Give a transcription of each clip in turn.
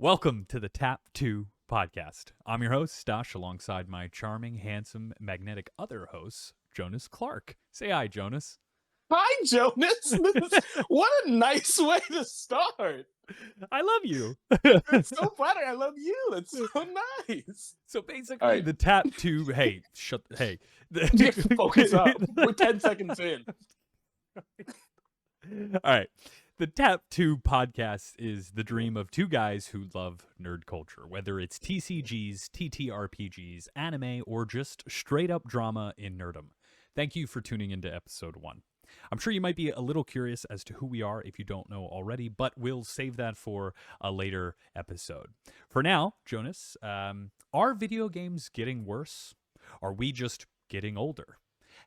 Welcome to the Tap 2 podcast. I'm your host, Stas, alongside my charming, handsome, magnetic other host, Jonas Clark. Say hi, Jonas. Hi, Jonas. What a nice way to start. I love you. It's so flattering. I love you. That's so nice. So basically, All right. the Tap 2. Hey. Focus up. We're 10 seconds in. All right. The Tap 2 podcast is the dream of two guys who love nerd culture, whether it's TCGs, TTRPGs, anime, or just straight up drama in nerdom. Thank you for tuning into episode 1. I'm sure you might be a little curious as to who we are if you don't know already, but we'll save that for a later episode. For now, Jonas, are video games getting worse? Are we just getting older?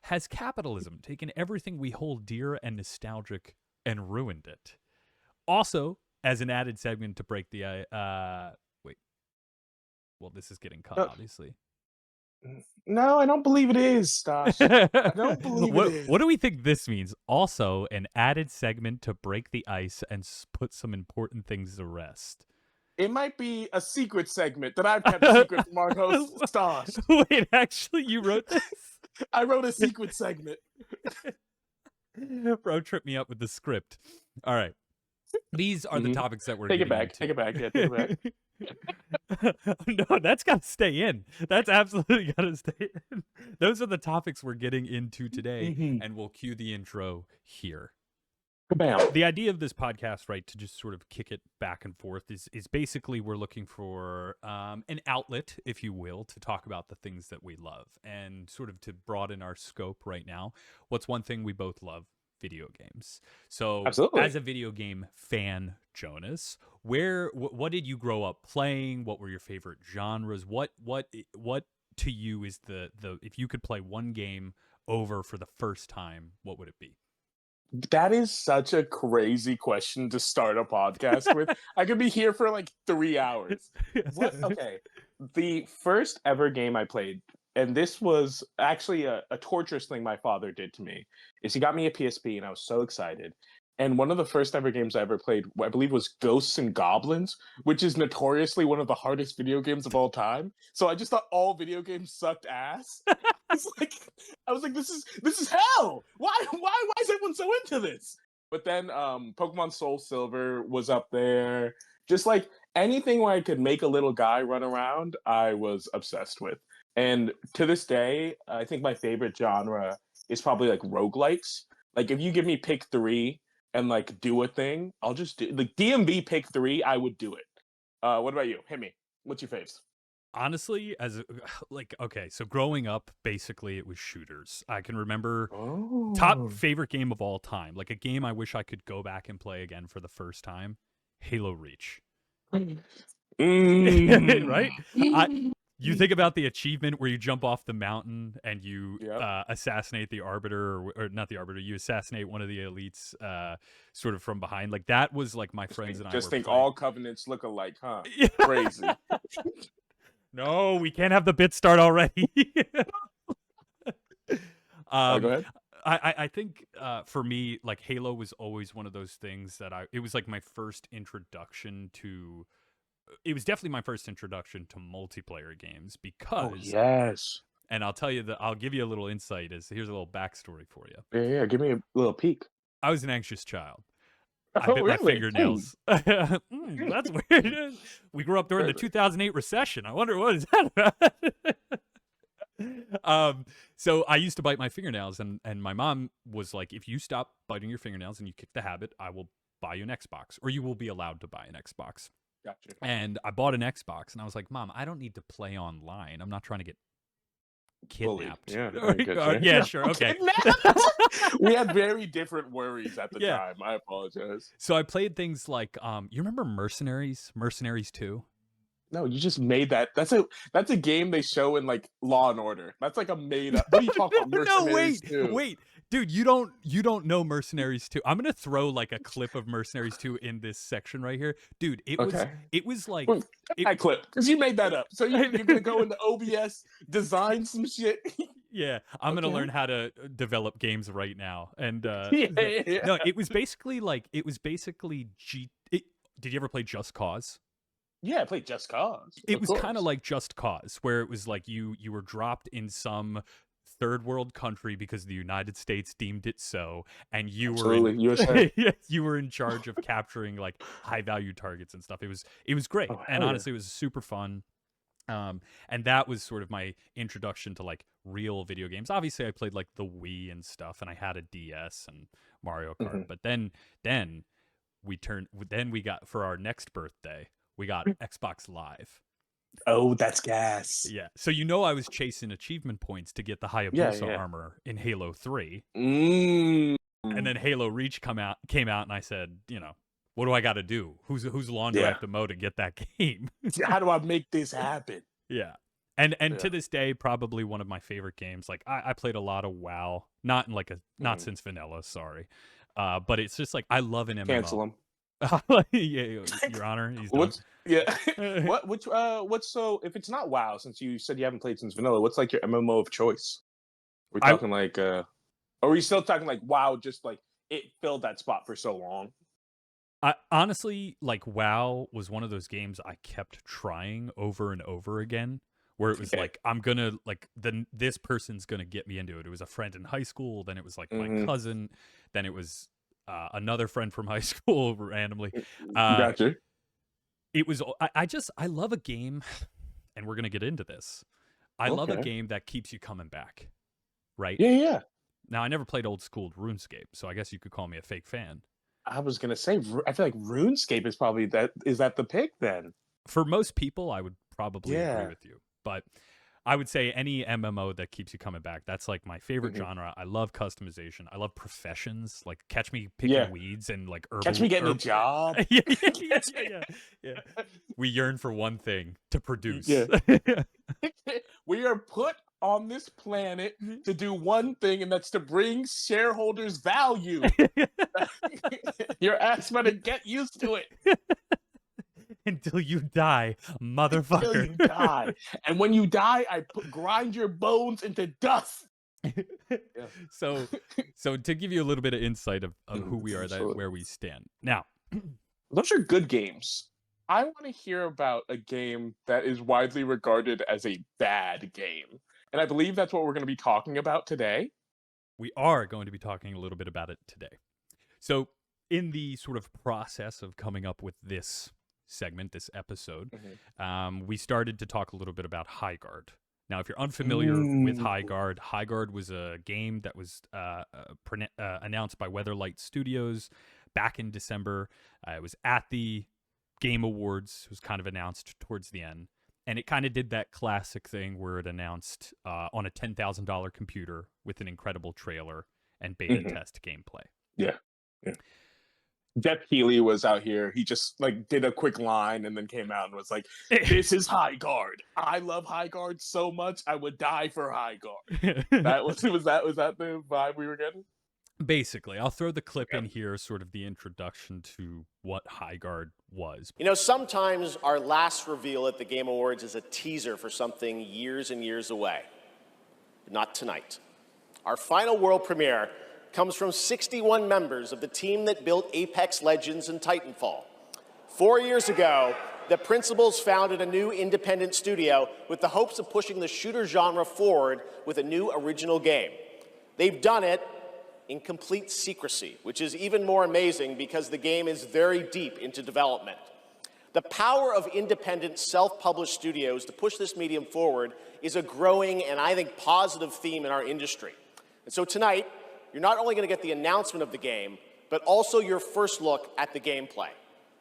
Has capitalism taken everything we hold dear and nostalgic and ruined it? Also, as an added segment to break the this is getting cut, obviously. No, I don't believe it is, Stas. I don't believe it is. What do we think this means? Also, an added segment to break the ice and put some important things to rest. It might be a secret segment that I've kept secret from our host, Stas. Wait, actually, you wrote this? I wrote a secret segment. Bro, trip me up with the script. All right. These are the topics that we're Take it back. into. Take it back. Yeah, take it back. No, that's got to stay in. That's absolutely got to stay in. Those are the topics we're getting into today, and we'll cue the intro here. Bam. The idea of this podcast, right, to just sort of kick it back and forth is basically we're looking for an outlet, if you will, to talk about the things that we love and sort of to broaden our scope right now. What's one thing we both love? Video games. So Absolutely. As a video game fan, Jonas, what did you grow up playing? What were your favorite genres? What to you is the if you could play one game over for the first time, what would it be? That is such a crazy question to start a podcast with. I could be here for like 3 hours. Okay. The first ever game I played, and this was actually a torturous thing my father did to me, is he got me a PSP and I was so excited. And one of the first ever games I ever played, I believe, was Ghosts and Goblins, which is notoriously one of the hardest video games of all time. So I just thought all video games sucked ass. I was like, this is hell. Why is everyone so into this? But then Pokemon Soul Silver was up there. Just like anything where I could make a little guy run around, I was obsessed with. And to this day, I think my favorite genre is probably like roguelikes. Like if you give me pick 3 and like do a thing, I'll just do like DMV pick 3, I would do it. What about you? Hit me. What's your faves? Honestly, so growing up, basically it was shooters. I can remember top favorite game of all time, like a game I wish I could go back and play again for the first time, Halo Reach. Right? You think about the achievement where you jump off the mountain and you assassinate the Arbiter, or not the Arbiter, you assassinate one of the elites sort of from behind. Like that was like my friends and I just think playing. all Covenants look alike, huh? Crazy. No, we can't have the bit start already. Go ahead. I think for me, like Halo was always one of those things that it was like my first introduction to. It was definitely my first introduction to multiplayer games because. Oh, yes. And I'll tell you I'll give you a little insight. Here's a little backstory for you. Yeah. Give me a little peek. I was an anxious child. I Oh, bit really? my fingernails. That's weird. We grew up during the 2008 recession. I wonder what is that about? So I used to bite my fingernails, and my mom was like, if you stop biting your fingernails and you kick the habit, I will buy you an Xbox, or you will be allowed to buy an Xbox. Gotcha. And I bought an Xbox, and I was like, Mom, I don't need to play online. I'm not trying to get kidnapped. Yeah, sure. Okay. We had very different worries at the time. I apologize. So I played things like you remember Mercenaries 2? No, you just made that. That's a game they show in like Law and Order. That's like a made up. What are you talking about? Mercenaries 2? Wait. Dude, you don't know Mercenaries 2. I'm gonna throw like a clip of Mercenaries 2 in this section right here. Dude, it was like that clip, because you made that up. So you're gonna go into OBS, design some shit. Yeah, I'm gonna learn how to develop games right now. And no, it was basically did you ever play Just Cause? Yeah, I played Just Cause, It of was kind of course. like Just Cause, where it was like you were dropped in some third world country because the United States deemed it so, and you were in Absolutely, USA. you were in charge of capturing like high value targets and stuff. It was great, Oh, and hell yeah. honestly, it was super fun. And that was sort of my introduction to like real video games. Obviously, I played like the Wii and stuff, and I had a DS and Mario Kart. Mhm. But then then we got for our next birthday, we got Xbox Live. Oh, that's gas. Yeah. So I was chasing achievement points to get the Yeah, Hayabusa yeah. armor in Halo 3. Mm. And then Halo Reach came out and I said, what do I got to do? Whose lawn do I Yeah. have to mow to get that game? How do I make this happen? Yeah. And Yeah. to this day, probably one of my favorite games. Like I played a lot of WoW, not in like not Mhm. since vanilla, sorry. But it's just like I love an MMO. Cancel him. Yeah, Your Honor, he's done. What's yeah? What's so if it's not WoW, since you said you haven't played since vanilla, what's like your MMO of choice? We're I talking like are we still talking like WoW, just like it filled that spot for so long? I honestly, like, WoW was one of those games I kept trying over and over again, where it was Okay. like, I'm gonna like this person's gonna get me into it. It was a friend in high school, then it was like my Mm-hmm. cousin, then it was another friend from high school randomly. Uh, Gotcha. it was I love a game, and we're gonna get into this. I love a Okay. game that keeps you coming back, right? Yeah, yeah. Now I never played old school RuneScape, so I guess you could call me a fake fan. I was gonna say, I feel like RuneScape is probably that. Is that the pick then? For most people, I would probably agree Yeah. with you, but I would say any MMO that keeps you coming back. That's like my favorite Mhm. genre. I love customization. I love professions. Like catch me picking Yeah. weeds and like Catch me herbal getting a herb. job. Yeah, yeah, yeah, Catch yeah, me. yeah, yeah. We yearn for one thing to produce. Yeah. We are put on this planet to do one thing, and that's to bring shareholders value. Your ass better get used to it Until you die, till motherfucker. you die. And when you die, grind your bones into dust. Yeah. so so to give you a little bit of insight of who we are, that Absolutely. where we stand now. Those are good games. I want to hear about a game that is widely regarded as a bad game. And I believe that's what we're going to be talking about today. We are going to be talking a little bit about it today. So, in the sort of process of coming up with this segment, this episode, Mhm. we started to talk a little bit about Highguard. Now, if you're unfamiliar with Mm. Highguard was a game that was announced by Weatherlight Studios back in December. It was at the Game Awards. It was kind of announced towards the end. And it kind of did that classic thing where it announced on a $10,000 computer with an incredible trailer and beta Mhm. test gameplay. Yeah. Yeah. Jeff Keighley was out here. He just like did a quick line and then came out and was like, "This is High Guard. I love High Guard so much. I would die for High Guard." That was that the vibe we were getting? Basically, I'll throw the clip Okay. in here, sort of the introduction to what Highguard was. You know, sometimes our last reveal at the Game Awards is a teaser for something years and years away. But not tonight. Our final world premiere comes from 61 members of the team that built Apex Legends and Titanfall. 4 years ago, the principals founded a new independent studio with the hopes of pushing the shooter genre forward with a new original game. They've done it in complete secrecy, which is even more amazing because the game is very deep into development. The power of independent, self-published studios to push this medium forward is a growing and I think positive theme in our industry. And so tonight, you're not only going to get the announcement of the game, but also your first look at the gameplay.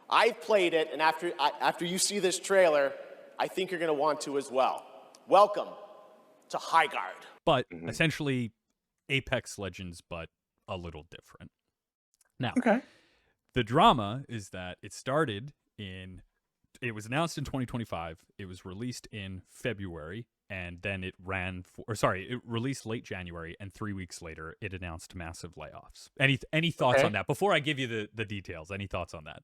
I've played it, and after you see this trailer, I think you're going to want to as well. Welcome to Highguard. But essentially, Apex Legends, but a little different. Now, Okay. the drama is that it was announced in 2025. It was released in February, and then it released late January, and 3 weeks later, it announced massive layoffs. Any thoughts Okay. on that? Before I give you the details, any thoughts on that?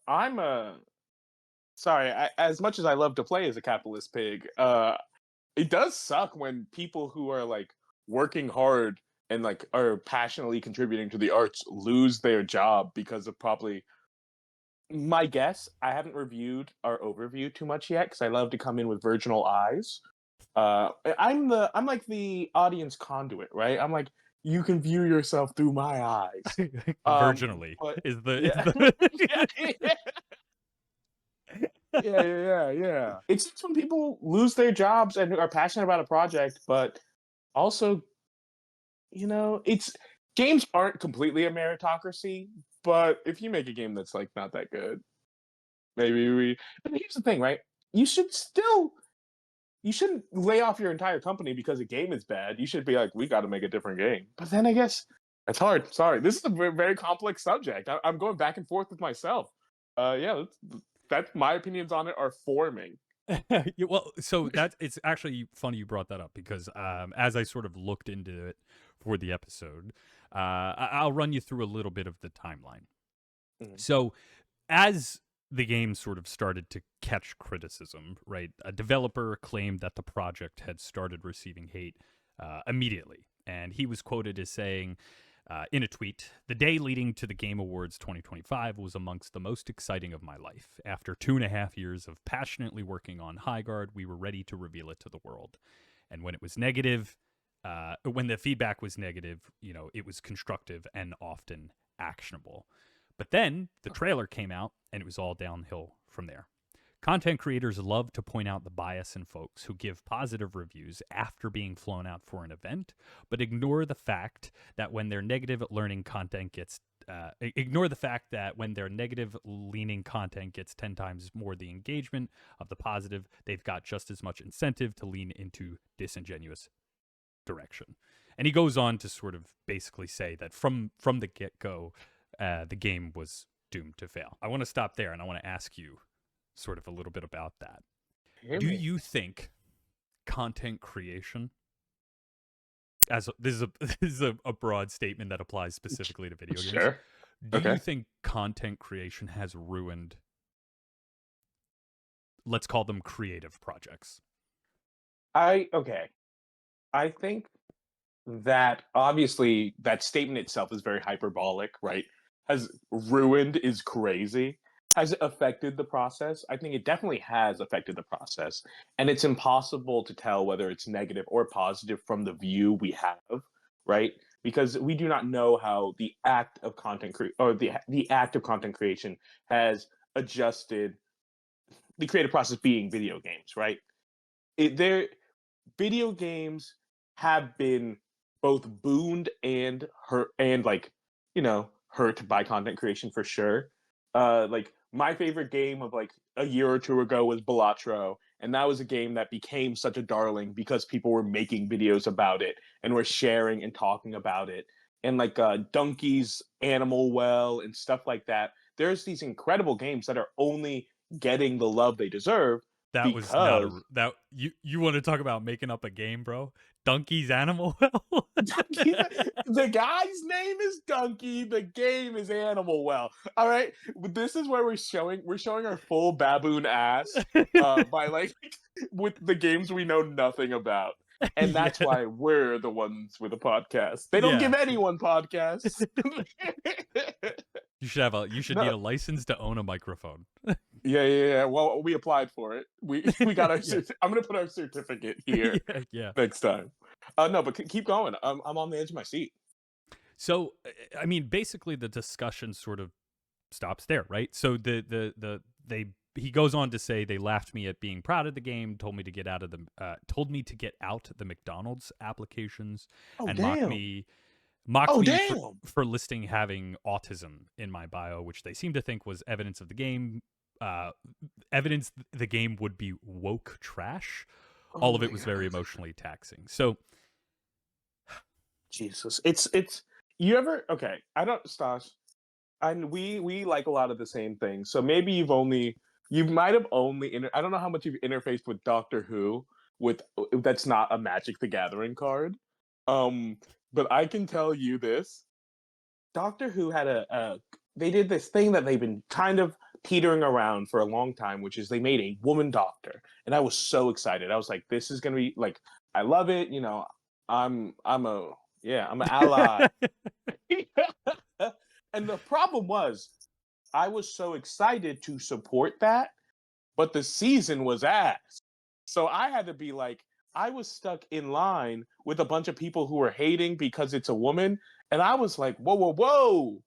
I'm sorry. As much as I love to play as a capitalist pig, it does suck when people who are like working hard and like are passionately contributing to the arts lose their job because of probably My guess, I haven't reviewed our overview too much yet because I love to come in with virginal eyes. I'm like the audience conduit, right? I'm like, you can view yourself through my eyes. Virginally But is the is yeah, the yeah. It's just when people lose their jobs and are passionate about a project, but also, it's games aren't completely a meritocracy. But if you make a game that's like not that good, maybe we. But here's the thing, right? You should still you shouldn't lay off your entire company because a game is bad. You should be like, we got to make a different game. But then I guess it's hard. Sorry, this is a very complex subject. I'm going back and forth with myself. Yeah, that's my opinions on it are forming. Yeah, well, so that it's actually funny you brought that up because as I sort of looked into it for the episode, I'll run you through a little bit of the timeline. Mhm. So, as the game sort of started to catch criticism, right? A developer claimed that the project had started receiving hate immediately, and he was quoted as saying, in a tweet, "The day leading to the Game Awards 2025 was amongst the most exciting of my life. After 2.5 years of passionately working on Highguard, we were ready to reveal it to the world. And when it was negative, when the feedback was negative, it was constructive and often actionable. But then the trailer came out, and it was all downhill from there. Content creators love to point out the bias in folks who give positive reviews after being flown out for an event, but ignore the fact that when their negative learning content gets ignore the fact that when their negative leaning content gets 10 times more the engagement of the positive, they've got just as much incentive to lean into disingenuous direction." And he goes on to sort of basically say that from the get-go, the game was doomed to fail. I want to stop there, and I want to ask you sort of a little bit about that. Hear Do me. you think content creation, this is a this is a broad statement that applies specifically to video games? Sure. Do you Okay. think content creation has ruined, let's call them creative projects? Okay. I think that obviously that statement itself is very hyperbolic, right? Has ruined is crazy. Has it affected the process? I think it definitely has affected the process. And it's impossible to tell whether it's negative or positive from the view we have, right? Because we do not know how the act of the act of content creation has adjusted the creative process being video games, right? There video games have been both booned and hurt and hurt by content creation for sure. Like my favorite game of like a year or two ago was Balatro, and that was a game that became such a darling because people were making videos about it and were sharing and talking about it. And like Donkey's Animal Well and stuff like that. There's these incredible games that are only getting the love they deserve That was not because that you want to talk about making up a game, bro? Donkey's Animal Well. Donkey, the guy's name is Donkey. The game is Animal Well. All right, this is where we're showing our full baboon ass by like with the games we know nothing about, and Yeah, that's why we're the ones with a podcast. They don't yeah. give anyone podcasts. You should need No, a license to own a microphone. yeah. Well, we applied for it. We got our. Yeah. I'm gonna put our certificate here Yeah. next time. No, but keep going. I'm on the edge of my seat. So, I mean, basically, the discussion sort of stops there, right? So he goes on to say they laughed me at being proud of the game, told me to get out the McDonald's applications, Oh and damn. mocked Oh me damn. for listing having autism in my bio, which they seem to think was evidence of the game. Evidence the game would be woke trash. Oh All of it my was very god. emotionally taxing. So Jesus. It's you ever okay, I don't Stas. And we like a lot of the same things. So maybe you might have only I don't know how much you've interfaced with Doctor Who with that's not a Magic the Gathering card. Um but I can tell you this. Doctor Who had they did this thing that they've been kind of teetering around for a long time, which is they made a woman doctor, and I was so excited. I was like, "This is gonna be like, I love it." I'm a I'm an ally. And the problem was, I was so excited to support that, but the season was ass. So I had to be like, I was stuck in line with a bunch of people who were hating because it's a woman. And I was like, whoa, whoa, whoa.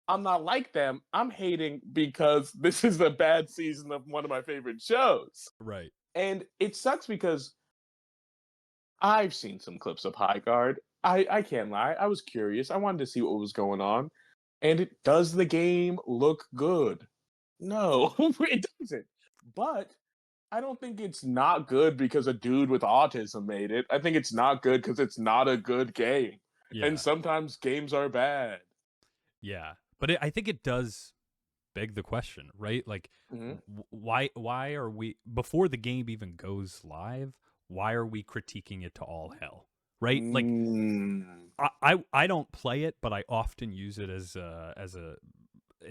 I'm not like them. I'm hating because this is a bad season of one of my favorite shows. Right. And it sucks because I've seen some clips of Highguard. I can't lie. I was curious. I wanted to see what was going on. And does the game look good? No, it doesn't. But I don't think it's not good because a dude with autism made it. I think it's not good because it's not a good game. And Yeah. sometimes games are bad. Yeah. But I think it does beg the question, right? Like, Mhm. why are we, before the game even goes live, why are we critiquing it to all hell? Right? Like, Mm. I don't play it, but I often use it as an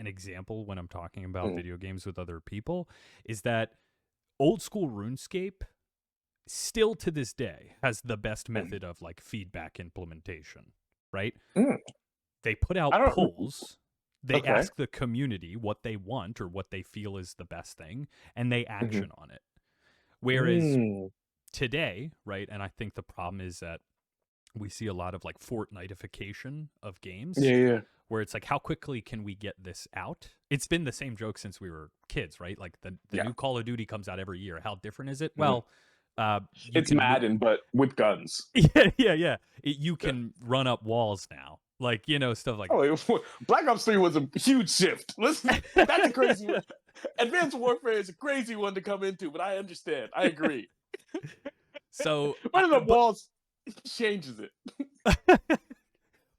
example when I'm talking about Mm. video games with other people, is that old school RuneScape still to this day has the best method of like feedback implementation, right? Mm. They put I out don't. polls, they Okay. ask the community what they want or what they feel is the best thing, and they Mhm. action on it. Whereas Mm. today, right, and I think the problem is that we see a lot of like Fortnite-ification of games Yeah, yeah. where it's like, how quickly can we get this out? It's been the same joke since we were kids, right? Like the Yeah. new Call of Duty comes out every year. How different is it? Mhm. Well, you It's can Madden, but with guns. yeah. You Yeah. can run up walls now, like stuff like Oh, Black Ops 3 was a huge shift. Listen, that's a crazy one. Advanced Warfare is a crazy one to come into, but I understand. I agree. so. Running up walls changes it.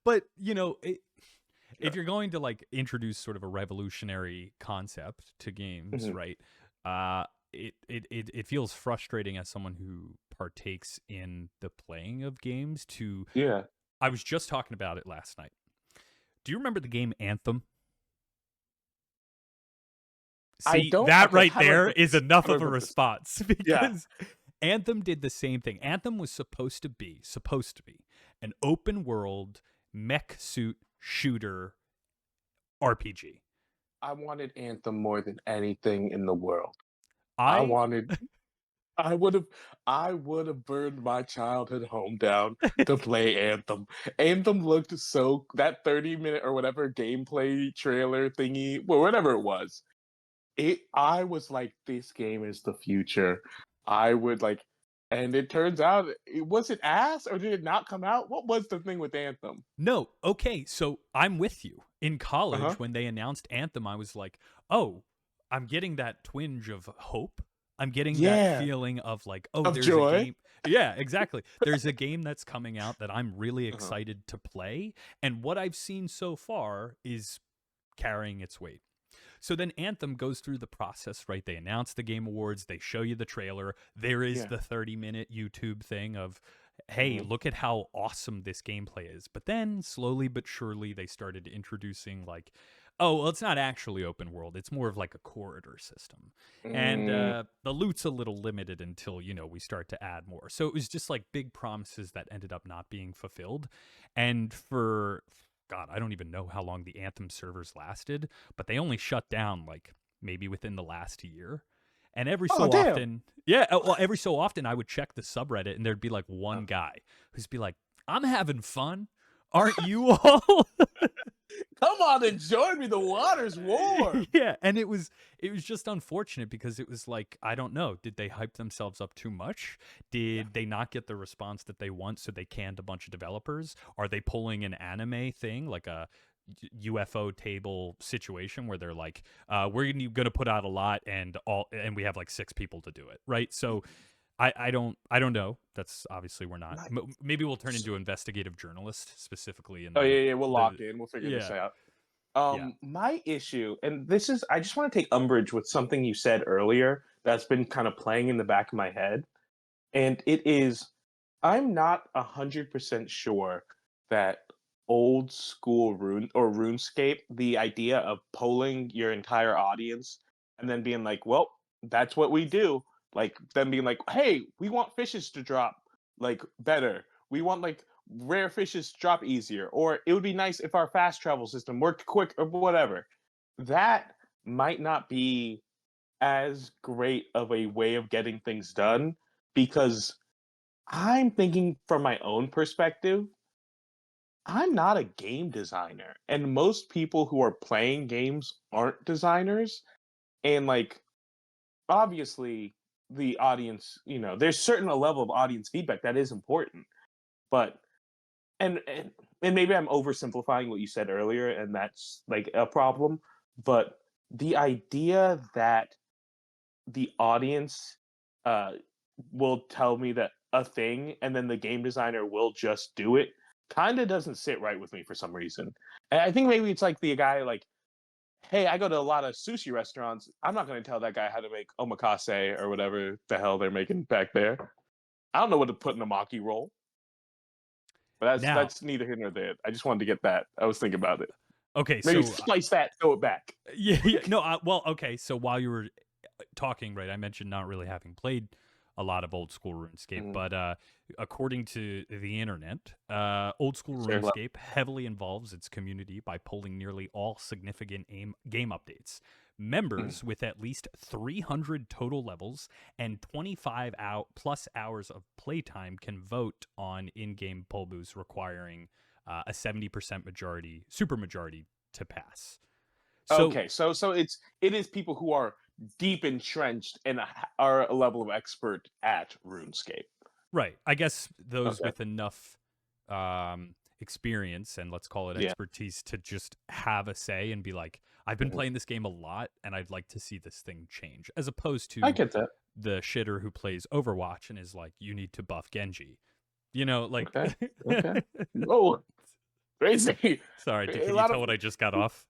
But if Yeah. you're going to like introduce sort of a revolutionary concept to games, Mhm. right? It feels frustrating as someone who partakes in the playing of games to. Yeah. I was just talking about it last night. Do you remember the game Anthem? I See, don't. that Okay, right how do I there put is this? enough How do I of a put this? response Yeah. because Anthem did the same thing. Anthem was supposed to be an open world mech suit shooter RPG. I wanted Anthem more than anything in the world. I I wanted. I would have. I would have burned my childhood home down to play Anthem. Anthem looked so. That 30-minute or whatever gameplay trailer thingy, well, whatever it was. I was like, this game is the future. I would like, and it turns out it was it ass or did it not come out? What was the thing with Anthem? No, okay, so I'm with you. In Uh huh. college, when they announced Anthem, I was like, oh, I'm getting that twinge of hope. I'm getting that Yeah, feeling of like, oh, of there's a joy. game. Yeah, exactly. There's a game that's coming out that I'm really Uh huh. excited to play. And what I've seen so far is carrying its weight. So then Anthem goes through the process, right? They announce the Game Awards, they show you the trailer. There is Yeah. the 30-minute YouTube thing of, hey, Mhm. look at how awesome this gameplay is. But then slowly but surely they started introducing like, oh, well, it's not actually open world. It's more of like a corridor system. And Mm. the loot's a little limited until, we start to add more. So it was just like big promises that ended up not being fulfilled. And for God, I don't even know how long the Anthem servers lasted, but they only shut down like maybe within the last year. And every Oh so damn. often, yeah, well, every so often I would check the subreddit and there'd be like one Oh. guy who's be like, I'm having fun. Aren't you all? Come on and join me. The water's warm. Yeah, and it was just unfortunate because it was like, I don't know, did they hype themselves up too much? Yeah. Did they not get the response that they want, so they canned a bunch of developers? Are they pulling an anime thing like a UFO table situation where they're like, we're gonna put out a lot and we have like 6 people to do it, right? So I don't know. That's obviously we're not. My- Maybe we'll turn into investigative journalists specifically in Oh the yeah, yeah. We'll the lock in. We'll figure this yeah. out. Yeah. My issue, and this is, I just want to take umbrage with something you said earlier that's been kind of playing in the back of my head, and it is, I'm not 100% sure that old school RuneScape, the idea of polling your entire audience and then being like, well, that's what we do. Like them being like, hey, we want fishes to drop like better. We want like rare fishes to drop easier. Or it would be nice if our fast travel system worked quick or whatever. That might not be as great of a way of getting things done, because I'm thinking from my own perspective, I'm not a game designer, and most people who are playing games aren't designers. And like, obviously, the audience, there's certain a level of audience feedback that is important, but and and, and maybe I'm oversimplifying what you said earlier, and that's like a problem. But the idea that the audience uh, will tell me that a thing, and then the game designer will just do it, kind of doesn't sit right with me for some reason. And I think maybe it's like the guy, like, hey, I go to a lot of sushi restaurants. I'm not going to tell that guy how to make omakase or whatever the hell they're making back there. I don't know what to put in a maki roll. But Now, that's neither here nor there. I just wanted to get that. I was thinking about it. okay, Maybe so slice that, throw it back. yeah, no, well, okay, so while you were talking, right, I mentioned not really having played a lot of old school RuneScape, but according to the internet, old school RuneScape heavily involves its community by pulling nearly all significant game updates. Members with at least 300 total levels and 25 plus hours of playtime can vote on in-game poll booths, requiring a 70% majority, supermajority, to pass. So, okay, so it is people who are deep entrenched and are a level of expert at RuneScape. right. I guess those Okay. with enough experience and let's call it Yeah. expertise to just have a say and be like, I've been playing this game a lot and I'd like to see this thing change, as opposed I to get that. the shitter who plays Overwatch and is like, you need to buff Genji. Like, Okay. Okay. Oh, crazy. sorry, A can you lot tell of what I just got off?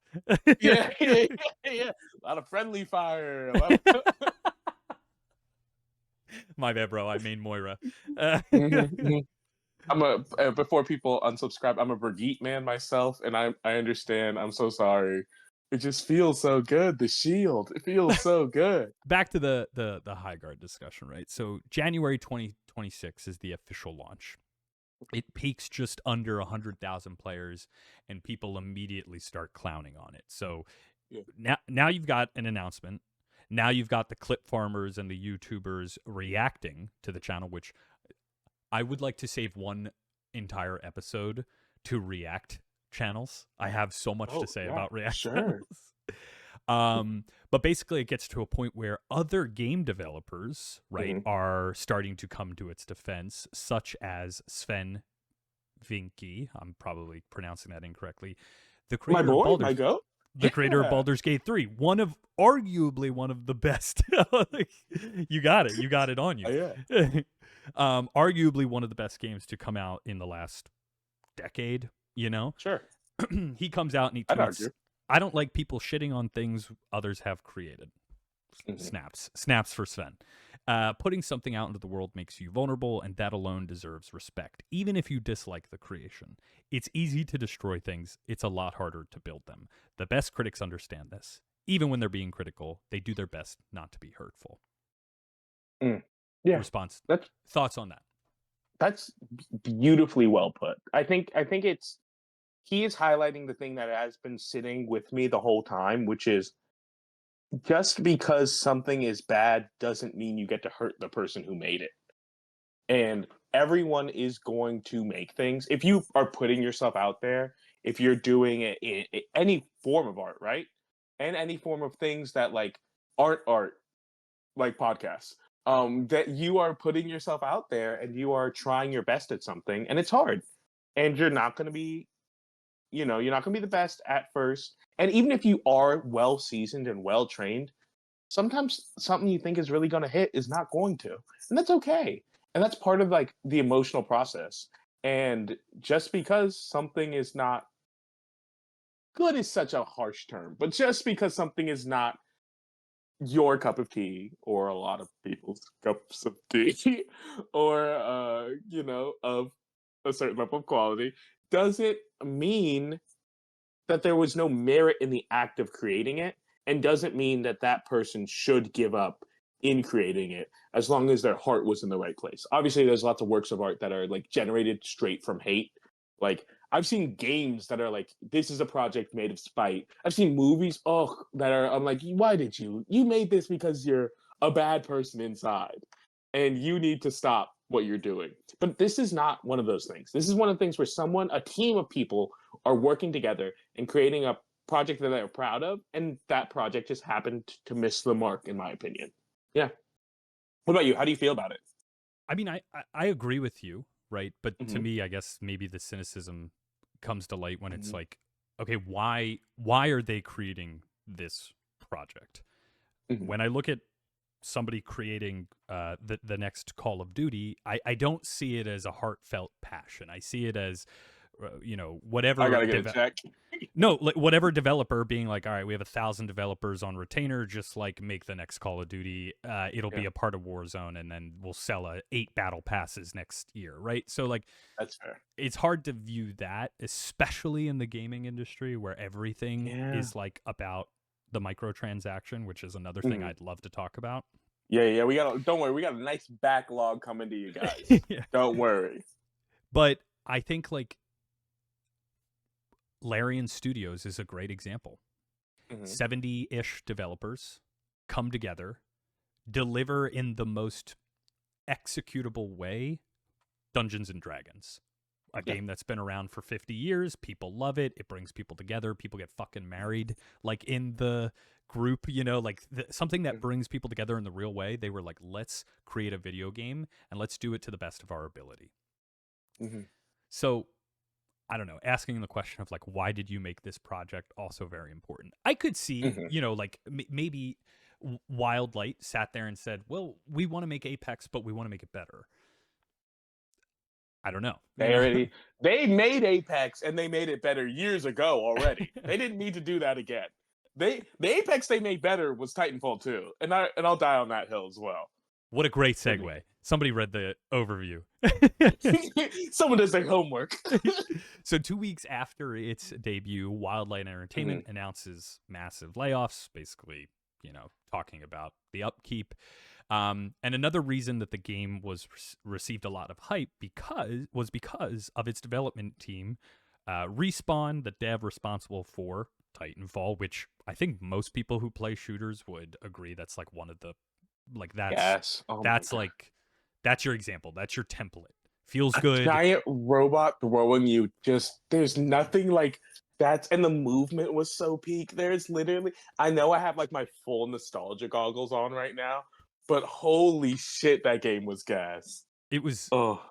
yeah, yeah, yeah. A lot of friendly fire. A lot of My bad, bro. I mean Moira. I'm before people unsubscribe, I'm a Brigitte man myself, and I understand. I'm so sorry. It just feels so good. The shield, it feels so good. Back to the Highguard discussion, right? So January 2026 is the official launch. It peaks just under 100,000 players, and people immediately start clowning on it. So now you've got an announcement. Now you've got the clip farmers and the YouTubers reacting to the channel, which I would like to save one entire episode to react channels. I have so much to say about react channels. But basically it gets to a point where other game developers, right, are starting to come to its defense, such as Sven Vinky. I'm probably pronouncing that incorrectly. The creator My boy, of Baldur's, my goat. the creator of Baldur's Gate 3, arguably one of the best. You got it on you. Oh, yeah. Arguably one of the best games to come out in the last decade, Sure. He comes out and he tweets, I don't like people shitting on things others have created. Snaps for Sven. Putting something out into the world makes you vulnerable, and that alone deserves respect, even if you dislike the creation. It's easy to destroy things. It's a lot harder to build them. The best critics understand this. Even when they're being critical, they do their best not to be hurtful. Yeah. Response. Thoughts on that? That's beautifully well put. I think he is highlighting the thing that has been sitting with me the whole time, which is, just because something is bad doesn't mean you get to hurt the person who made it. And everyone is going to make things. If you are putting yourself out there, if you're doing it in any form of art, right? And any form of things that like aren't art, like podcasts, that you are putting yourself out there and you are trying your best at something, and it's hard. And you're not going to be, you're not going to be the best at first. And even if you are well seasoned and well trained, sometimes something you think is really going to hit is not going to. And that's okay. And that's part of like the emotional process. And just because something is not good is such a harsh term, but just because something is not your cup of tea or a lot of people's cups of tea or of a certain level of quality doesn't mean that there was no merit in the act of creating it, and doesn't mean that that person should give up in creating it, as long as their heart was in the right place. Obviously there's lots of works of art that are like generated straight from hate. Like, I've seen games that are like, this is a project made of spite. I've seen movies, that are, I'm like, why did you made this because you're a bad person inside and you need to stop what you're doing. But this is not one of those things. This is one of the things where a team of people are working together and creating a project that they're proud of. And that project just happened to miss the mark, in my opinion. Yeah. What about you? How do you feel about it? I mean, I agree with you, right? But to Mhm. me, I guess maybe the cynicism comes to light when it's Mhm. like, okay, why are they creating this project? Mhm. When I look at somebody creating the next Call of Duty, I don't see it as a heartfelt passion. I see it as I whatever gotta get a check. no, like whatever developer being like, all right, we have 1,000 developers on retainer, just like make the next Call of Duty. It'll be Yeah, a part of Warzone, and then we'll sell 8 battle passes next year, right? So like, that's fair. it's hard to view that, especially in the gaming industry where everything Yeah. is like about the microtransaction, which is another thing Mhm. I'd love to talk about. Yeah. Don't worry. We got a nice backlog coming to you guys. Yeah, Don't worry. but I think like Larian Studios is a great example. Mhm. 70-ish developers come together, deliver in the most executable way Dungeons and Dragons. A Yeah. game that's been around for 50 years. People love it. It brings people together. People get fucking married. Like in the group, like something that Mhm. brings people together in the real way. They were like, let's create a video game and let's do it to the best of our ability. Mhm. So I don't know, asking the question of like, why did you make this project also very important. I could see, Mhm. like maybe Wildlight sat there and said, well, we want to make Apex, but we want to make it better. I don't know. They made Apex and they made it better years ago already. They didn't need to do that again. The Apex they made better was Titanfall 2. And I'll die on that hill as well. What a great For me. segue. Somebody read the overview. Someone does their homework. So 2 weeks after its debut, Wildlight Entertainment Mhm. announces massive layoffs, basically, talking about the upkeep. And another reason that the game was received a lot of hype because of its development team, Respawn, the dev responsible for Titanfall, which I think most people who play shooters would agree that's like one of the that's Yes. Oh my that's god. like that's your example. That's your template. Feels A good. giant robot throwing you, just there's nothing like that. And the movement was so peak. There's literally, I know I have like my full nostalgia goggles on right now, but holy shit, that game was gas. It was. Oh.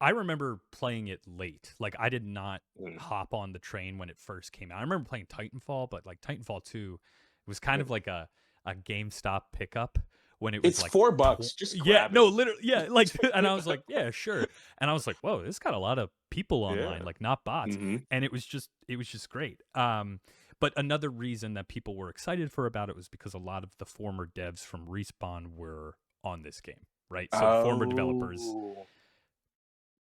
I remember playing it late. Like I did not Mm, hop on the train when it first came out. I remember playing Titanfall, but like Titanfall 2, it was kind of mm. like a GameStop pickup when it was It's like $4. Just yeah, grab no, it. literally, yeah, like, and I was like, yeah, sure, and I was like, whoa, this got a lot of people online, Yeah. like not bots, Hmm. and it was just great. But another reason that people were excited for about it was because a lot of the former devs from Respawn were on this game, right? So former developers. Oh,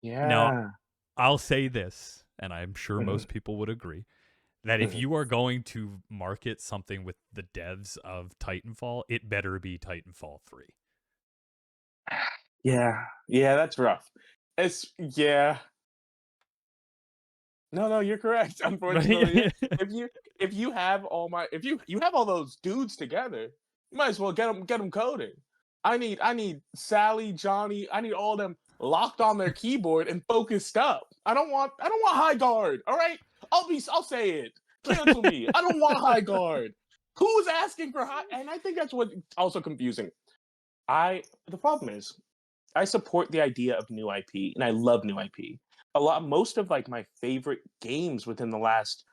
Now, yeah. I'll say this, and I'm sure Hmm. most people would agree, that if Hmm. you are going to market something with the devs of Titanfall, it better be Titanfall 3. Yeah. Yeah, that's rough. Yeah. No, you're correct. Unfortunately, yeah. Right? If you have all those dudes together, you might as well get them coding. I need Sally, Johnny. I need all them locked on their keyboard and focused up. I don't want high guard. All right, I'll say it. Cancel me. I don't want high guard. Who's asking for high? And I think that's what also confusing. The problem is I support the idea of new IP, and I love new IP. Most of like my favorite games within the last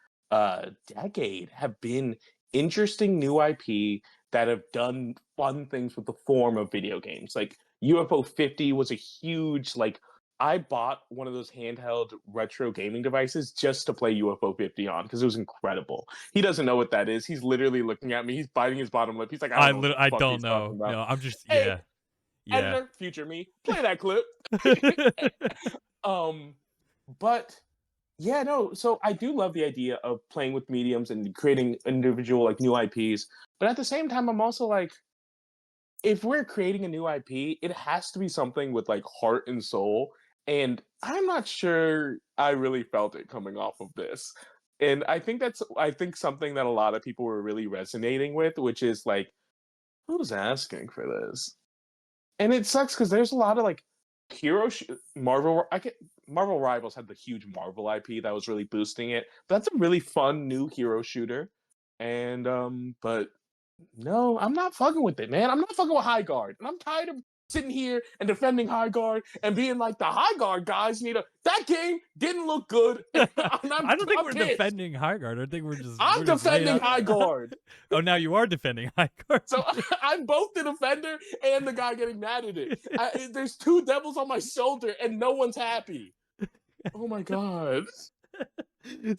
decade have been interesting new IP that have done fun things with the form of video games. Like UFO 50 was a huge like. I bought one of those handheld retro gaming devices just to play UFO 50 on because it was incredible. He doesn't know what that is. He's literally looking at me. He's biting his bottom lip. He's like, I don't know what the I fuck don't he's talking know. about. No, I'm just Hey, yeah. Yeah. editor, future me, play that clip. um, but yeah, no. So I do love the idea of playing with mediums and creating individual like new IPs. But at the same time, I'm also like, if we're creating a new IP, it has to be something with like heart and soul. And I'm not sure I really felt it coming off of this. And I think something that a lot of people were really resonating with, which is like, who's asking for this? And it sucks because there's a lot of like Marvel. Marvel Rivals had the huge Marvel IP that was really boosting it. But that's a really fun new hero shooter. And but no, I'm not fucking with it, man. I'm not fucking with Highguard. And I'm tired of sitting here and defending Highguard and being like the Highguard guys need a that game didn't look good. And I don't think I'm we're pissed. defending Highguard. I think I'm we're just laying defending out. Highguard. Oh, now you are defending Highguard. So I'm both the defender and the guy getting mad at it. There's two devils on my shoulder and no one's happy. Oh my god.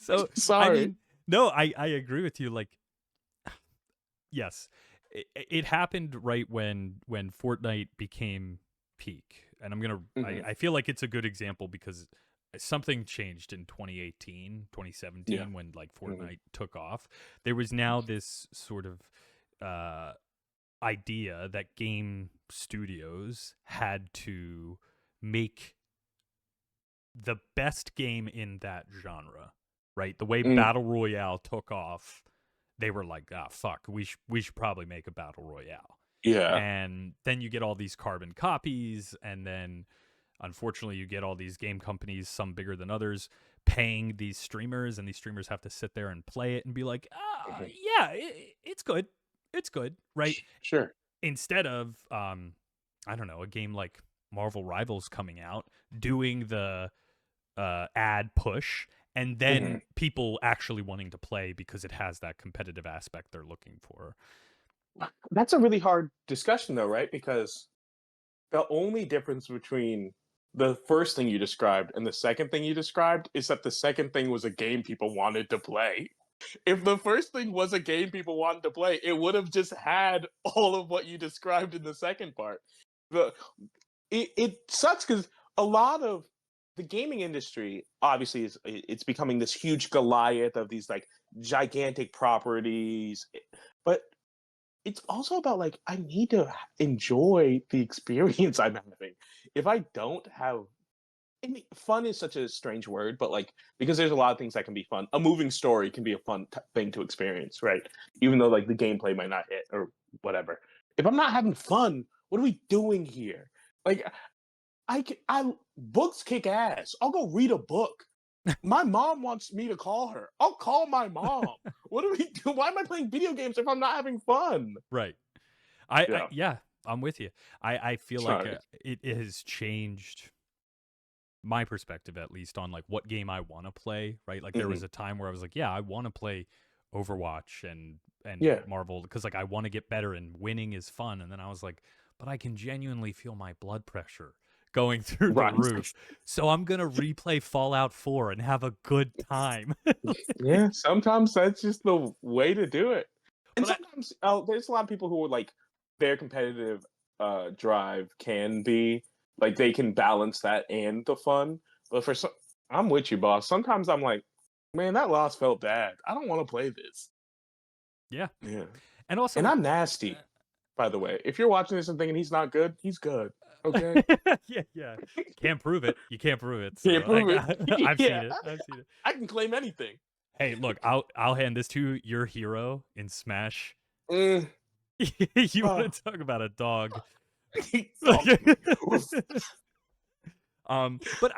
So Sorry. I mean, no, I agree with you. Like, yes, it happened right when Fortnite became peak, and I'm gonna. Mhm. I feel like it's a good example because something changed in 2018, 2017 Yeah. when like Fortnite took off. There was now this sort of idea that game studios had to make the best game in that genre, right? The way Mm. Battle Royale took off, they were like, ah, fuck, we should probably make a Battle Royale. Yeah. And then you get all these carbon copies, and then unfortunately you get all these game companies, some bigger than others, paying these streamers, and these streamers have to sit there and play it and be like, yeah, it's good. It's good, right? Sure. Instead of, I don't know, a game like Marvel Rivals coming out, doing the ad push, and then people actually wanting to play because it has that competitive aspect they're looking for. That's a really hard discussion though, right? Because the only difference between the first thing you described and the second thing you described is that the second thing was a game people wanted to play. If the first thing was a game people wanted to play, it would have just had all of what you described in the second part. It sucks because a lot of the gaming industry obviously it's becoming this huge Goliath of these like gigantic properties, but it's also about like I need to enjoy the experience I'm having. If I don't have fun is such a strange word, but like because there's a lot of things that can be fun. A moving story can be a fun thing to experience, right? Even though like the gameplay might not hit or whatever. If I'm not having fun, what are we doing here? Like I books kick ass. I'll go read a book. My mom wants me to call her. I'll call my mom. What do we do? Why am I playing video games if I'm not having fun? Right. Yeah. I'm with you. I feel Sorry. like it has changed my perspective, at least, on like what game I want to play, right? Like there was a time where I was like, yeah, I want to play Overwatch and Yeah. Marvel because like I want to get better and winning is fun. And then I was like, but I can genuinely feel my blood pressure going through the Right. roof. So I'm going to replay Fallout 4 and have a good time. Yeah, sometimes that's just the way to do it. And But sometimes there's a lot of people who are like their competitive drive can be like they can balance that and the fun. But for some, I'm with you, boss. Sometimes I'm like, man, that loss felt bad. I don't want to play this. yeah. Yeah. And also, And I'm nasty, by the way. If you're watching this and thinking he's not good, he's good. Okay. yeah. Can't prove it. You can't prove it. So Can't prove it. I've Yeah. seen it. I've seen it. I can claim anything. Hey, look, I'll hand this to your hero in Smash. Mm. You want to talk about a dog? But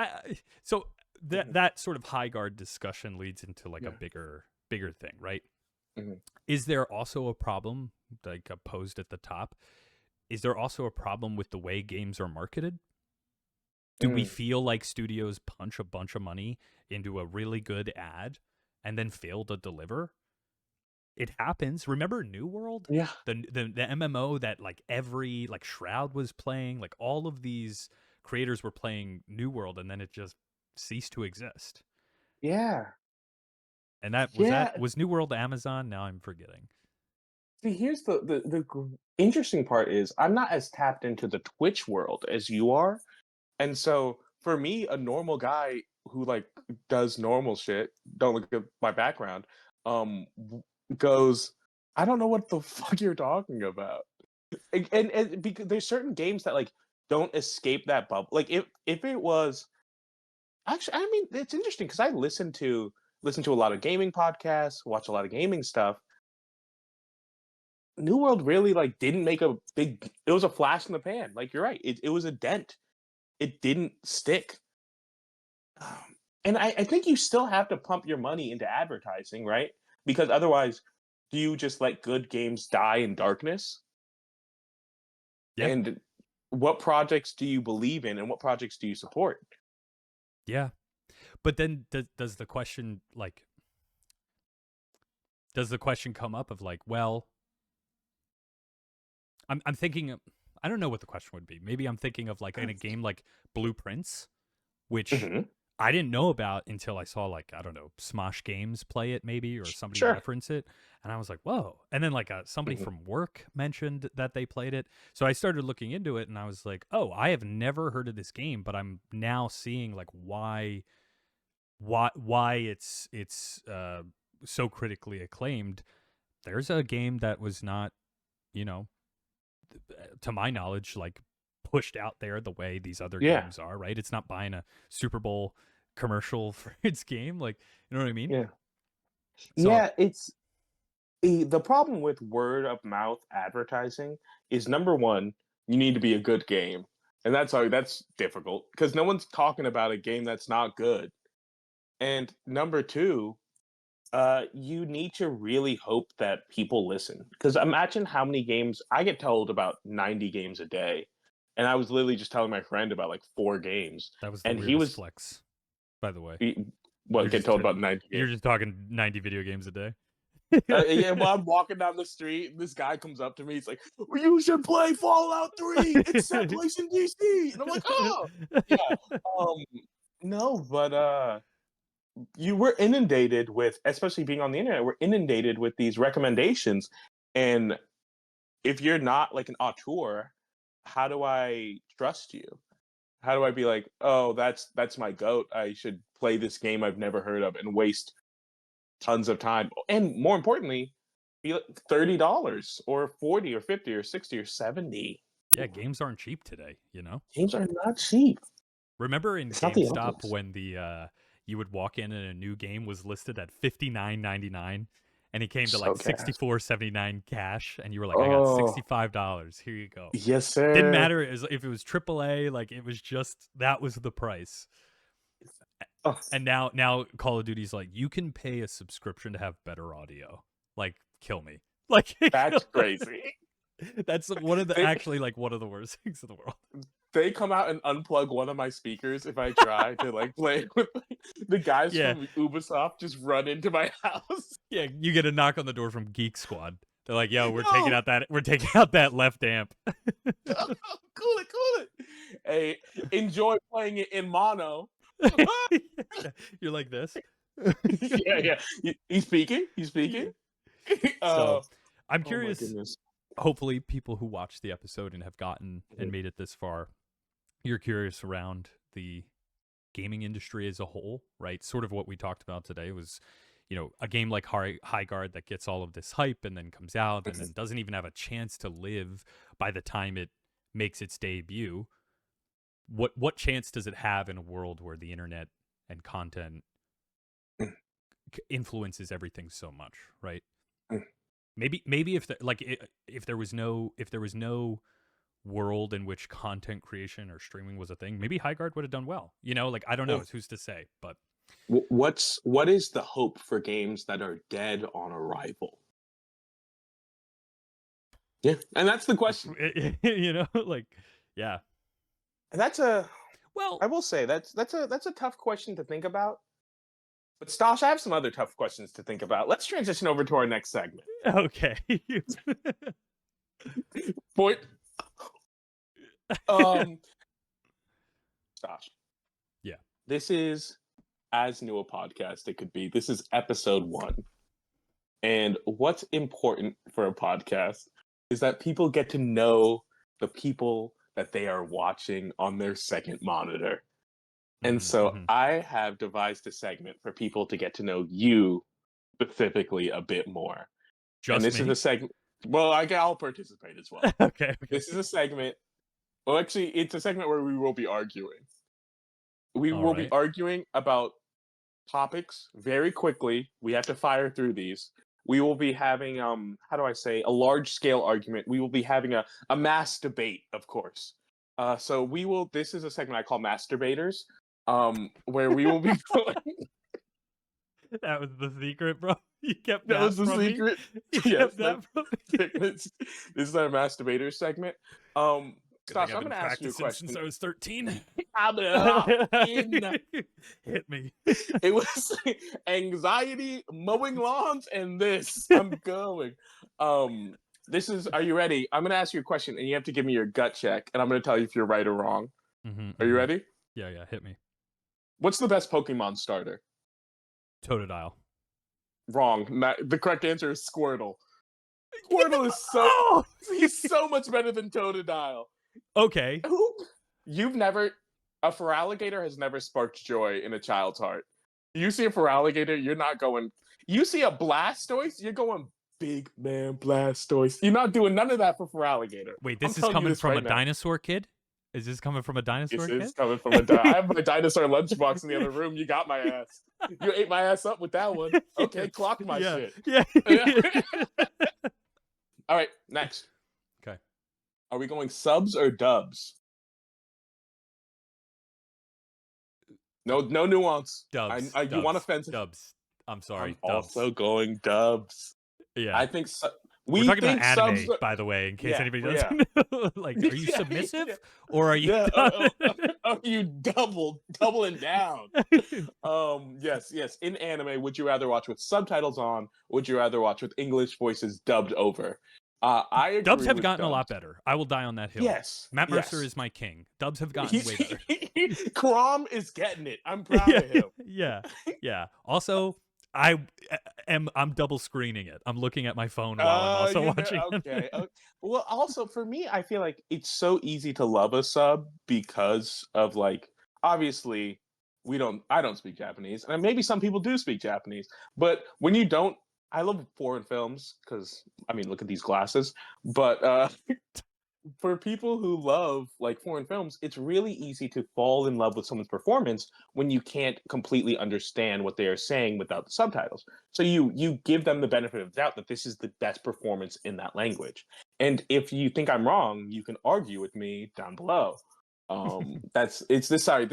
so that sort of Highguard discussion leads into like a bigger thing, right? Is there also a problem, like posed at the top? Is there also a problem with the way games are marketed? Do we feel like studios punch a bunch of money into a really good ad and then fail to deliver? It happens. Remember New World? Yeah. The MMO that like every like Shroud was playing, like all of these creators were playing New World, and then it just ceased to exist. Yeah. And that was New World Amazon? Now I'm forgetting. See, here's interesting part is I'm not as tapped into the Twitch world as you are. And so for me, a normal guy who like does normal shit, don't look at my background, goes, I don't know what the fuck you're talking about. And because there's certain games that like don't escape that bubble. Like if it was Actually, I mean, it's interesting because I listen to a lot of gaming podcasts, watch a lot of gaming stuff. New World really like didn't make a big. It was a flash in the pan. Like you're right, it was a dent. It didn't stick. And I think you still have to pump your money into advertising, right? Because otherwise, do you just let good games die in darkness? Yeah. And what projects do you believe in, and what projects do you support? Yeah. But then does the question come up of like, well, I'm thinking I don't know what the question would be. Maybe I'm thinking of like in a game like Blueprints, which Mhm. I didn't know about until I saw like, I don't know, Smosh Games play it maybe, or somebody Sure. reference it, and I was like, whoa. And then like somebody Mhm. from work mentioned that they played it, so I started looking into it, and I was like, oh, I have never heard of this game, but I'm now seeing like why it's so critically acclaimed. There's a game that was not, you know, to my knowledge, like pushed out there the way these other Yeah. games are, right? It's not buying a Super Bowl commercial for its game, like, you know what I mean? Yeah. So Yeah, the problem with word of mouth advertising is number one, you need to be a good game. And that's difficult because no one's talking about a game that's not good. And number two, you need to really hope that people listen. Because imagine how many games I get told about 90 games a day. And I was literally just telling my friend about like 4 games. that was the And he weirdest was flex, by the way. he, You're what, get just told about 90 you're games. just talking 90 video games a day. Yeah, well, I'm walking down the street, and this guy comes up to me. He's like, well, "You should play Fallout 3. It's set place in DC." And I'm like, "Oh, yeah." Um, no, but you were inundated with, especially being on the internet, we're inundated with these recommendations, and if you're not like an auteur, how do I trust you? How do I be like, "Oh, that's my goat. I should play this game I've never heard of and waste tons of time." And more importantly, be like $30 or 40 or 50 or 60 or 70. Yeah, games aren't cheap today, you know? Games are not cheap. Remember in It's not the GameStop obvious. when the you would walk in and a new game was listed at $59.99 and it came to So like gas. $64.79 cash, and you were like, I got Oh, $65. Here you go. yes, Didn't sir. matter if it was AAA, like it was just that was the price. Oh, And now Call of Duty's like, you can pay a subscription to have better audio. Like, kill me. Like, that's crazy. that's one of the They actually like one of the worst things in the world. they come out and unplug one of my speakers if I try to like play it with the guys Yeah. from Ubisoft just run into my house. Yeah, you get a knock on the door from Geek Squad. They're like, "Yo, we're taking No, out that left amp." cool it. Hey, enjoy playing it in mono. You're like this. Yeah. He's speaking. He's speaking. So, I'm Oh my curious. goodness. Hopefully, people who watch the episode and have gotten and Mhm. made it this far, you're curious around the gaming industry as a whole, right? Sort of what we talked about today was, a game like Highguard that gets all of this hype and then comes out and then doesn't even have a chance to live by the time it makes its debut. What chance does it have in a world where the internet and content influences everything so much, right? Maybe if there was no world in which content creation or streaming was a thing, maybe Highguard would have done well. Like I don't know, it's who's to say, but What is the hope for games that are dead on arrival? Yeah, and that's the question. like yeah. And that's a Well, I will say that's a tough question to think about. But Stosh, I have some other tough questions to think about. Let's transition over to our next segment. okay. Point. Um, Stosh, Yeah. this is as new a podcast it could be. This is episode 1. And what's important for a podcast is that people get to know the people that they are watching on their second monitor. And so Mhm. I have devised a segment for people to get to know you specifically a bit more. And Just this is a me? segment. Well, I'll participate as well. Okay. This is a segment. Well, actually, it's a segment where we will be arguing. We All will be right. arguing about topics very quickly. We have to fire through these. We will be having how do I say, a large scale argument. We will be having a mass debate, of course. So we will. This is a segment I call Masturbators, where we will be going. That was the secret, bro. You kept That that was the from me. secret. You Yes, kept that from me. this is our Masturbator segment. Good thing Stas, I've I'm been going to ask you a practicing since question. I was 13. In. Hit me. It was anxiety, mowing lawns, and this. I'm going. This is. Are you ready? I'm gonna ask you a question, and you have to give me your gut check, and I'm gonna tell you if you're right or wrong. Are you ready? Yeah, hit me. What's the best Pokemon starter? Totodile. Wrong. The correct answer is Squirtle. Squirtle is so. Oh! He's so much better than Totodile. Okay. You've never. A Feraligatr has never sparked joy in a child's heart. You see a Feraligatr, you're not going. You see a Blastoise, you're going big man Blastoise. You're not doing none of that for Feraligatr. Wait, I'm this is telling you coming this from right a now. dinosaur kid? Is this coming from a dinosaur This kid? is coming from a. I have my dinosaur lunchbox in the other room. You got my ass. You ate my ass up with that one. Okay, clock my shit. Yeah. All right, next. Okay. Are we going subs or dubs? No nuance. Dubs. You want offensive? Dubs. I'm sorry. I'm Dubs. also going dubs. Yeah. I think We're talking about anime, subs. by the way, in case Yeah, anybody yeah. doesn't know. Like, are you submissive or are you? Yeah. Are you doubling down? Yes. In anime, would you rather watch with subtitles on? Would you rather watch with English voices dubbed over? I agree. Dubs have with gotten a dubs. lot better. I will die on that hill. Yes. Matt Mercer yes. is my king. Dubs have gotten way better. Crom is getting it. I'm proud of him. Yeah. Also, I'm double screening it. I'm looking at my phone while I'm also watching. Okay. Well, also for me, I feel like it's so easy to love a sub because of like obviously I don't speak Japanese, and maybe some people do speak Japanese, but when you don't, I love foreign films because I mean, look at these glasses. But for people who love like foreign films, it's really easy to fall in love with someone's performance when you can't completely understand what they are saying without the subtitles. So you give them the benefit of the doubt that this is the best performance in that language. And if you think I'm wrong, you can argue with me down below. This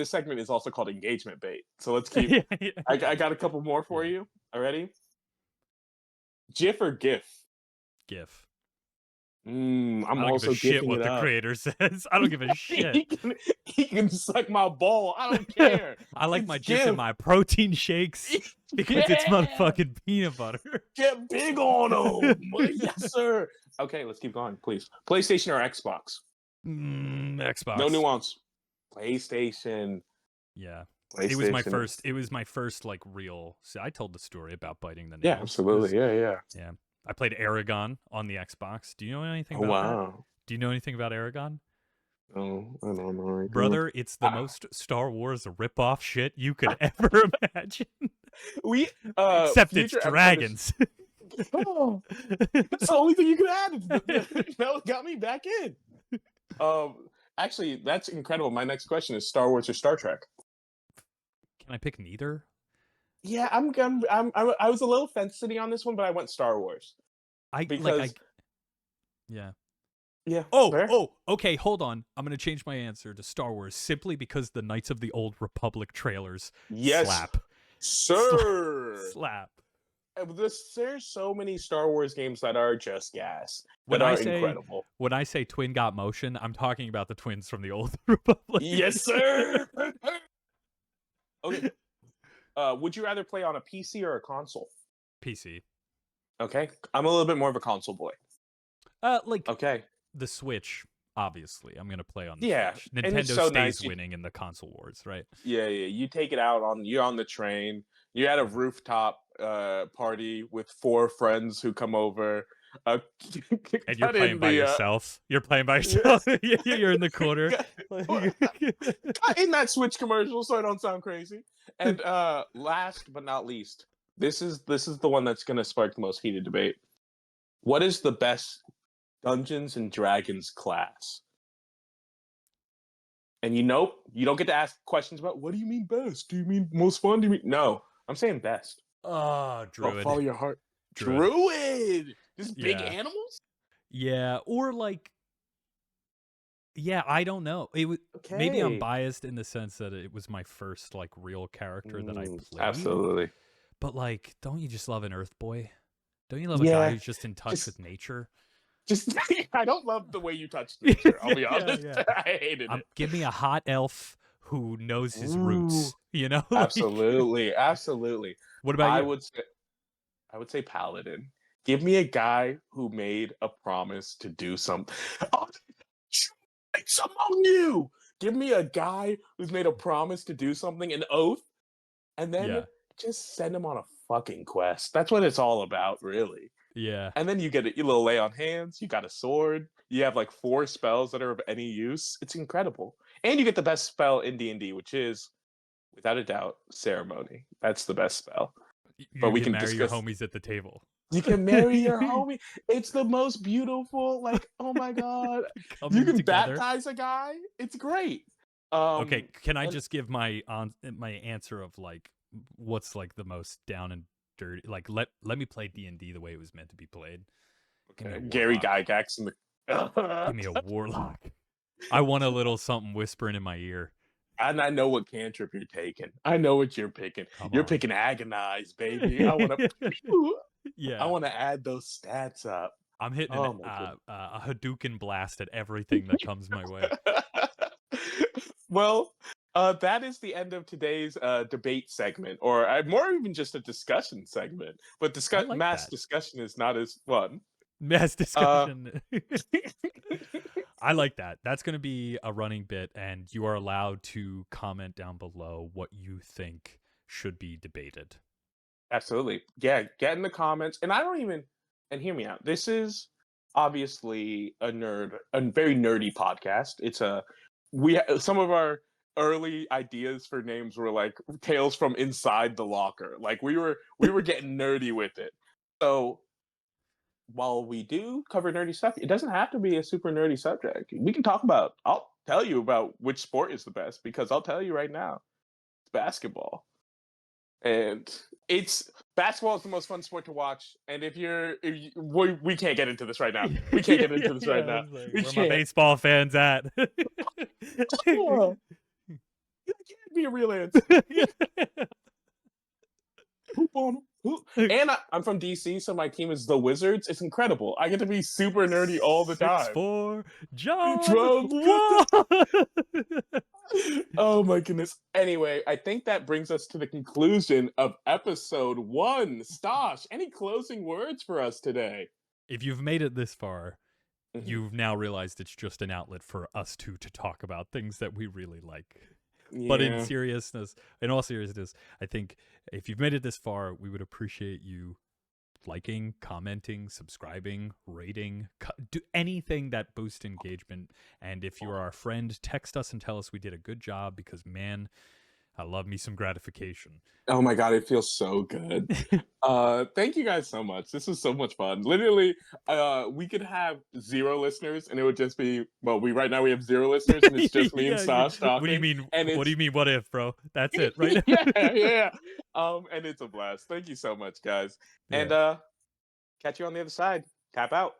segment is also called engagement bait. So let's keep. I got a couple more for you. All ready? GIF or GIF? GIF. I'm I don't also give a shit gifting what it the up. creator says. I don't give a shit. he can suck my ball. I don't care. I like It's my GIF GIF. and my protein shakes because it's motherfucking peanut butter. Get big on them. Yes, sir. Okay, let's keep going, please. PlayStation or Xbox? Xbox. No nuance. PlayStation. Yeah. PlayStation. It was my first like real. So I told the story about biting the nails. Yeah, absolutely. Yeah. I played Aragon on the Xbox. Do you know anything Oh, about wow. that? Do you know anything about Aragon? Oh, I don't know. Right Brother, it's the most Star Wars ripoff shit you could ever imagine. Except it's dragons. Oh, that's the only thing you could add. That got me back in. Actually, that's incredible. My next question is Star Wars or Star Trek? Can I pick neither? Yeah, I was a little fence sitting on this one, but I went Star Wars. Yeah. Yeah. Okay, hold on. I'm going to change my answer to Star Wars simply because the Knights of the Old Republic trailers slap. Sir. Slap. There's so many Star Wars games that are just gas. Incredible. When I say twin got motion, I'm talking about the twins from the Old Republic. Yes, sir. Okay. Would you rather play on a PC or a console? PC. Okay. I'm a little bit more of a console boy. Okay. The Switch, obviously. I'm going to play on the Switch. Nintendo stays winning in the console wars, right? Yeah. You take it out you're on the train. You're at a rooftop party with 4 friends who come over. And you're playing by yourself. You're playing by yourself. You're in the corner. In that Switch commercial, so I don't sound crazy. And last but not least, this is the one that's going to spark the most heated debate. What is the best Dungeons and Dragons class? And you don't get to ask questions about what do you mean best? Do you mean most fun? Do you mean no? I'm saying best. Oh, druid. Follow your heart. Druid. Druid. Just big Yeah. animals? Yeah, or like, yeah, I don't know. Maybe I'm Okay. biased in the sense that it was my first like real character that I played. Absolutely. But like, don't you just love an Earth boy? Don't you love a Yeah, guy who's just in touch with nature? Just I don't love the way you touched nature. I'll be honest. Yeah. I hated it. Give me a hot elf who knows his roots. You know? Like, Absolutely, absolutely. what about you? I would say paladin. Give me a guy who made a promise to do something. Oh, it's among you. Give me a guy who's made a promise to do something, an oath, and then Yeah. just send him on a fucking quest. That's what it's all about, really. Yeah. And then you get a little lay on hands. You got a sword. You have like 4 spells that are of any use. It's incredible. And you get the best spell in D&D, which is, without a doubt, ceremony. That's the best spell. But we can marry your homies at the table. You can marry your homie. It's the most beautiful. Like, oh my god, you can baptize a guy. It's great. Okay, can I just give my answer of like what's like the most down and dirty? Like, let me play D&D the way it was meant to be played. Okay. Gary Gygax in the. Give me a warlock. I want a little something whispering in my ear. And I know what cantrip you're taking. I know what you're picking. You're picking agonize, baby. I want to. Yeah. I want to add those stats up. I'm hitting a Hadouken blast at everything that comes my way. Well, that is the end of today's debate segment, or more even just a discussion segment. But mass discussion is not as fun. Mass discussion. I like that. That's going to be a running bit, and you are allowed to comment down below what you think should be debated. Absolutely. Yeah, get in the comments. And and hear me out. This is obviously a very nerdy podcast. It's some of our early ideas for names were like tales from inside the locker. Like we were getting nerdy with it. So while we do cover nerdy stuff, it doesn't have to be a super nerdy subject. I'll tell you about which sport is the best, because I'll tell you right now, it's basketball. And basketball is the most fun sport to watch. And we can't get into this right now. We can't get into this right now. Like, where my baseball fans at? Oh, that can't be a real answer. Hoop on 'em. And I'm from DC, so my team is the Wizards. It's incredible. I get to be super nerdy all the time. 6'4" John. Oh my goodness. Anyway, I think that brings us to the conclusion of episode 1. Stas, any closing words for us today? If you've made it this far, you've now realized it's just an outlet for us two to talk about things that we really like. Yeah. But in all seriousness, I think if you've made it this far, we would appreciate you liking, commenting, subscribing, rating, do anything that boosts engagement. And if you're our friend, text us and tell us we did a good job, because man, I love me some gratification. Oh my god, it feels so good. Thank you guys so much. This was so much fun. Literally, we could have 0 listeners and it would just be, right now we have 0 listeners and it's just me and Stas talking. What do you mean? What do you mean? What if, bro? That's it, right? yeah. And it's a blast. Thank you so much, guys. Yeah. And catch you on the other side. Tap out.